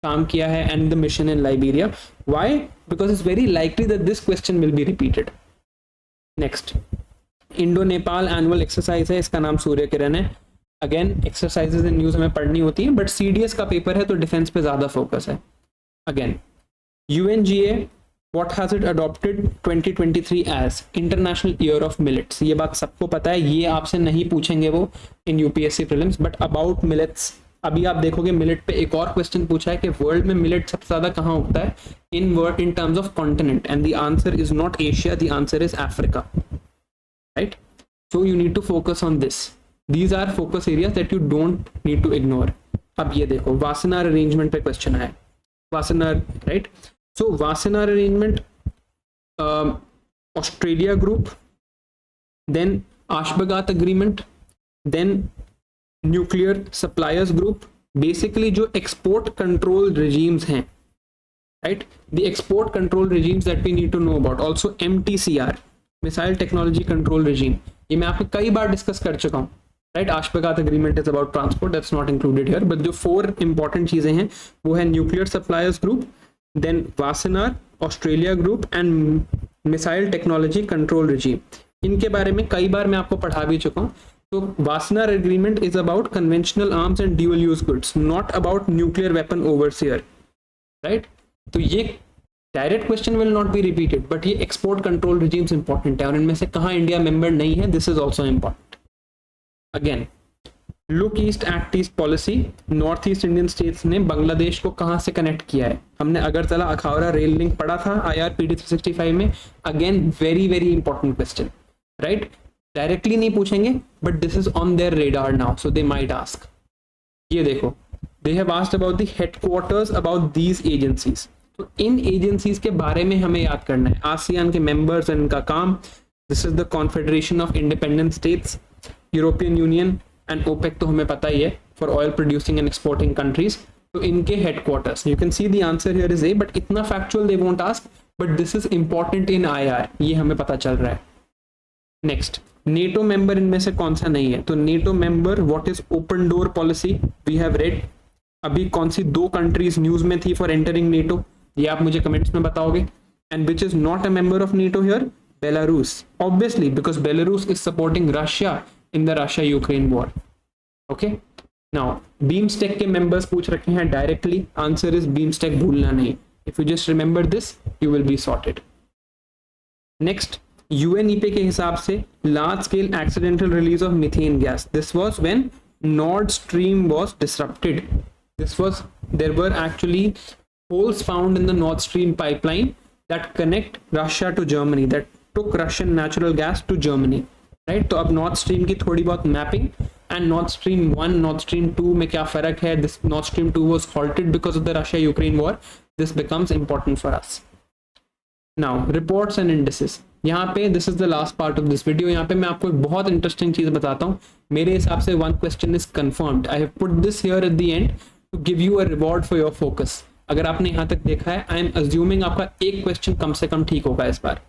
काम किया है and the mission in Liberia. Why? Because it's very likely that this question will be repeated. Next, Indo-Nepal annual exercise है, इसका नाम सूर्य किरण है. Again, exercises in news हमें पढ़नी होती है, but CDS का पेपर है तो डिफेंस पे ज्यादा फोकस है. Again, UNGA, what has it adopted 2023 as International Year of Millets? ये बात सबको पता है, ये आपसे नहीं पूछेंगे वो इन UPSC prelims, but about millets. अभी आप देखोगे मिलेट पे एक और क्वेश्चन पूछा है कि वर्ल्ड में मिलेट सबसे ज्यादा कहाँ उगता है, in terms of continent, and the answer is not Asia, the answer is Africa. Right? So you need to focus on this. These are focus areas that you don't need to ignore. अब ये देखो, Wassenaar arrangement पे question है. Wassenaar, right? So Wassenaar arrangement, Australia group, then Ashgabat agreement, then nuclear suppliers group. Basically जो export control regimes हैं, right? The export control regimes that we need to know about. Also MTCR, missile technology control regime. ये मैं आपको कई बार discuss कर चुका हूँ, right? Ashgabat agreement is about transport, that's not included here. But जो 4 important चीजें हैं वो है nuclear suppliers group, then Wassenaar, Australia group and missile technology control regime. इनके बारे में कई बार मैं आपको पढ़ा भी चुका हूँ. तो वासना agreement is about conventional arms and dual use goods, not about nuclear weapon overseer, right. तो ये direct question will not be repeated, but ये एक्सपोर्ट कंट्रोल रिजीम्स इंपॉर्टेंट है, और इनमें से कहाँ इंडिया मेंबर नहीं है, this is also important. Again, look east act east policy, north east Indian states ने बांग्लादेश को कहाँ से कनेक्ट किया है? हमने अगरतला अखाउरा रेल लिंक पढ़ा था IRPD 365 में। Again very very important question, right. Directly नहीं पूछेंगे, but this is on their radar now, so they might ask. ये देखो, दे have asked about the headquarters about these agencies. तो इन एजेंसीज के बारे में हमें याद करना है, आसियान के मेंबर्स एंड इनका काम। This is the confederation of independent states, European Union and OPEC तो हमें पता ही है, for oil producing and exporting countries. तो इनके headquarters, you can see the answer here is A, but इतना factual they won't ask, but this is important in IR, ये हमें पता चल रहा है। नेक्स्ट, नेटो मेंबर इनमें से कौन सा नहीं है? तो NATO member, what is open door policy, we have read. अभी कौन सी 2 कंट्रीज न्यूज में थी फॉर एंटरिंग नेटो, ये आप मुझे कमेंट्स में बताओगे। And which is not a member of NATO here? Belarus, obviously, because Belarus is supporting Russia in the Russia Ukraine war. Okay, now BIMSTEC के मेंबर्स पूछ रखे हैं डायरेक्टली, आंसर इज बीमस्टेक, भूलना नहीं। If you just remember this, you will be sorted. Next, UNEP के हिसाब से large scale accidental release of methane gas, this was when Nord Stream was disrupted. This was, there were actually holes found in the Nord Stream pipeline that connect Russia to Germany, that took Russian natural gas to Germany, right? तो अब Nord Stream की थोड़ी बहुत mapping, and Nord Stream 1, Nord Stream 2 में क्या फर्क है? This Nord Stream 2 was halted because of the Russia-Ukraine war. This becomes important for us. Now, reports and indices. यहाँ पे this is the last part of this video. यहाँ पे मैं आपको एक बहुत इंटरेस्टिंग चीज बताता हूँ। मेरे हिसाब से one question is confirmed. I have put this here at the end to give you a reward for your focus. अगर आपने यहाँ तक देखा है, आई एम अज्यूमिंग आपका एक क्वेश्चन कम से कम ठीक होगा इस बार।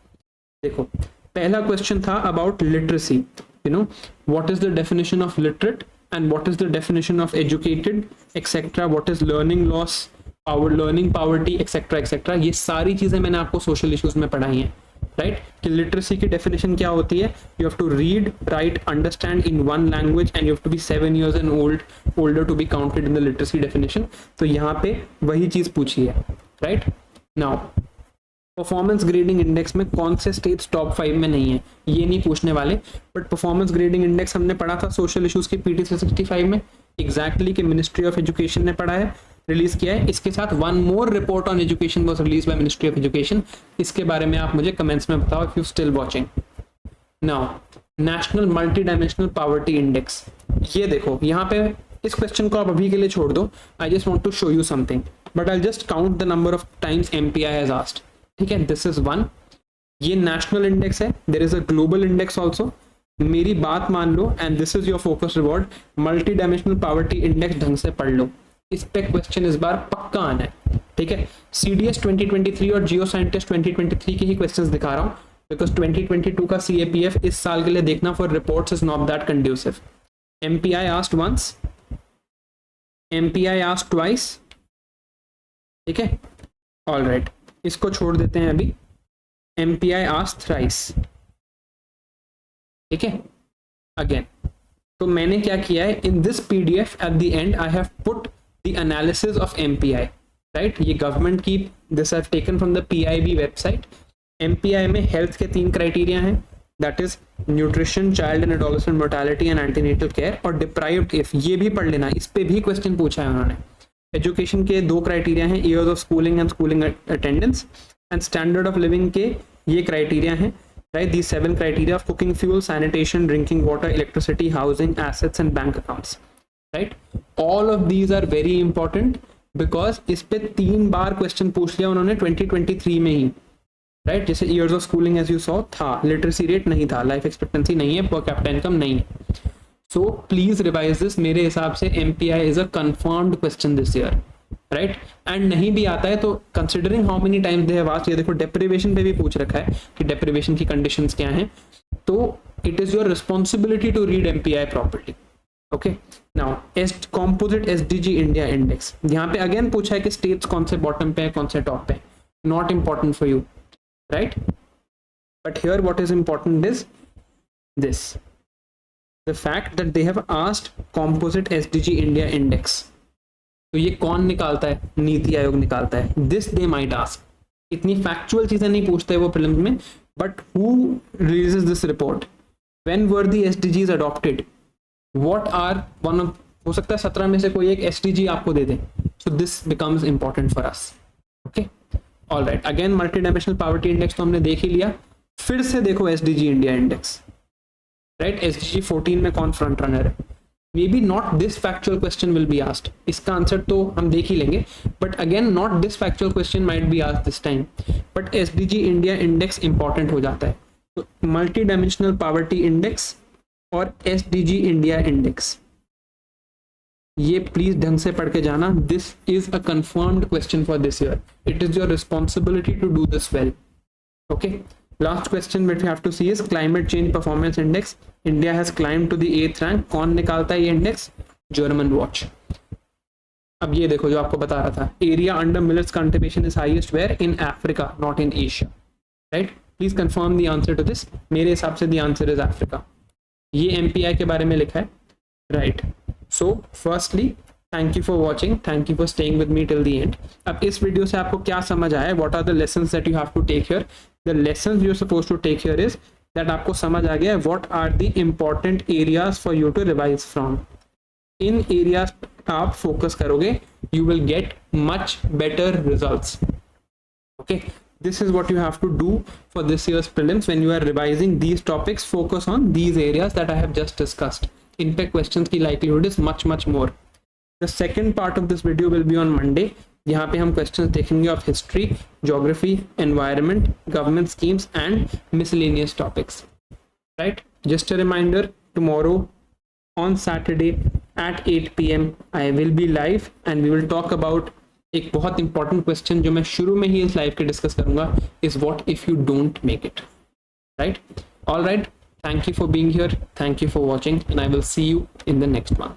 देखो, पहला क्वेश्चन था about literacy, you know, what is the definition of literate and what is the definition of educated etcetera, what is learning loss, power, learning poverty etcetera etcetera. ये सारी चीजें मैंने आपको सोशल इश्यूज में पढ़ाई हैं, राइट। कि लिटरेसी की डेफिनेशन क्या होती है? You have to read, right, understand in one language and you have to be 7 years and older to be counted in the literacy definition. तो यहाँ पे वही चीज पूछी है, right. Now, performance grading index में कौन से स्टेट्स टॉप 5 में नहीं है, ये नहीं पूछने वाले, बट परफॉर्मेंस ग्रेडिंग इंडेक्स हमने पढ़ा था सोशल इश्यूज की PT 365 में, एग्जैक्टली कि मिनिस्ट्री ऑफ एजुकेशन ने पढ़ा है, रिलीज किया है। इसके साथ one more report on education was release by ministry of education. इसके बारे में आप मुझे कमेंट्स में बताओ if you still watching. Now, national multi dimensional poverty index, ये देखो यहाँ पे, इस क्वेश्चन को आप अभी के लिए छोड़ दो, I just want to show you something, but I just count the number of times MPI has asked, ठीक है। दिस इज 1, ये नेशनल इंडेक्स है, there is a global index also. मेरी बात मान लो and this is your focus reward, multi dimensional poverty index ढंग से पढ़ लो, इस पे क्वेश्चन इस बार पक्का आना है, ठीक है। CDS 2023 और जियो साइंटिस्ट 2023 के ही क्वेश्चंस दिखा रहा हूँ, बिकॉज 2022 का CAPF इस साल के लिए देखना for reports is not that conducive. MPI asked once, MPI asked twice, ठीक है, ऑलराइट, इसको छोड़ देते हैं अभी। MPI आस्क्ड थ्राइस, ठीक है। अगेन, तो मैंने क्या किया है, in this PDF at the and I have put the analysis of MPI, right. ये गवर्नमेंट की, this I have taken from the PIB website. MPI में हेल्थ के 3 क्राइटेरिया हैं, that is nutrition, child and adolescent mortality and antenatal care, और deprived if, ये भी पढ़ लेना, इस पे भी क्वेश्चन पूछा है उन्होंने। एजुकेशन के 2 क्राइटेरिया हैं, years of schooling and schooling attendance, and standard of living के ये क्राइटेरिया हैं, right? These 7 criteria of cooking fuel, sanitation, drinking water, electricity, housing, assets and bank accounts, right? All of these are very important because इस पे 3 बार question पूछ लिया उन्होंने 2023 में ही, right? जैसे years of schooling as you saw था, literacy rate नहीं था, life expectancy नहीं है, per capita income नहीं है। So please revise this, मेरे हिसाब से MPI is a confirmed question this year, right. And नहीं भी आता है तो considering how many times they have asked, ये देखो डेप्रिवेशन पे भी पूछ रखा है कि डेप्रिवेशन की कंडीशंस क्या हैं, तो it is your responsibility to read MPI properly, okay. Now, composite SDG India index, यहाँ पे अगेन पूछा है कि स्टेट्स कौन से बॉटम पे है, कौन से टॉप पे, not important for you, right. But here what is important is this, the fact that they have asked composite SDG India index, तो ये कौन निकालता है? नीति आयोग निकालता है। दिस दे माइट आस्क, इतनी फैक्चुअल चीजें नहीं पूछते वो प्रीलिम्स में, but who releases this report, when were the SDGs adopted, what are one of, हो सकता है 17 में से कोई एक एसडीजी आपको दे दे, so this becomes important for us. Okay, all right, again multi dimensional poverty index तो हमने देख ही लिया, फिर से देखो SDG India index, right? SDG 14 में कौन फ्रंट रनर है? May be not this factual question will be asked, इसका आंसर तो हम देख ही लेंगे, but again not this factual question might be asked this time, but SDG India index important हो जाता है। तो मल्टी डायमेंशनल पॉवर्टी इंडेक्स और एसडीजी इंडिया इंडेक्स, ये प्लीज ढंग से पढ़ के जाना। This is a confirmed question for this year, it is your responsibility to do this well. Okay, last question which we have to see is climate change performance index. India has climbed to the 8th rank. कौन निकालता है ये index? German watch. अब ये देखो जो आपको बता रहा था, area under millets cultivation is highest where? In Africa, not in Asia, right? Please confirm the answer to this. मेरे हिसाब से द आंसर इज अफ्रीका। ये एमपीआई के बारे में लिखा है, right? So firstly thank you for watching, thank you for staying with me till the end. अब इस वीडियो से आपको क्या समझ आया? What are the lessons that you have to take here? The lessons you are supposed to take here is that आपको समझ आ गया what are the important areas for you to revise from. In areas आप focus करोगे, you will get much better results. Okay, this is what you have to do for this year's prelims when you are revising these topics. Focus on these areas that I have just discussed. In fact, questions की likelihood is much more. The second part of this video will be on Monday. यहाँ पे हम questions देखेंगे of history, geography, environment, government schemes and miscellaneous topics. Right? Just a reminder, tomorrow on Saturday at 8 PM I will be live and we will talk about एक बहुत important question जो मैं शुरू में ही इस लाइव के discuss करूंगा, is what if you don't make it, right? All right, thank you for being here, thank you for watching and I will see you in the next one.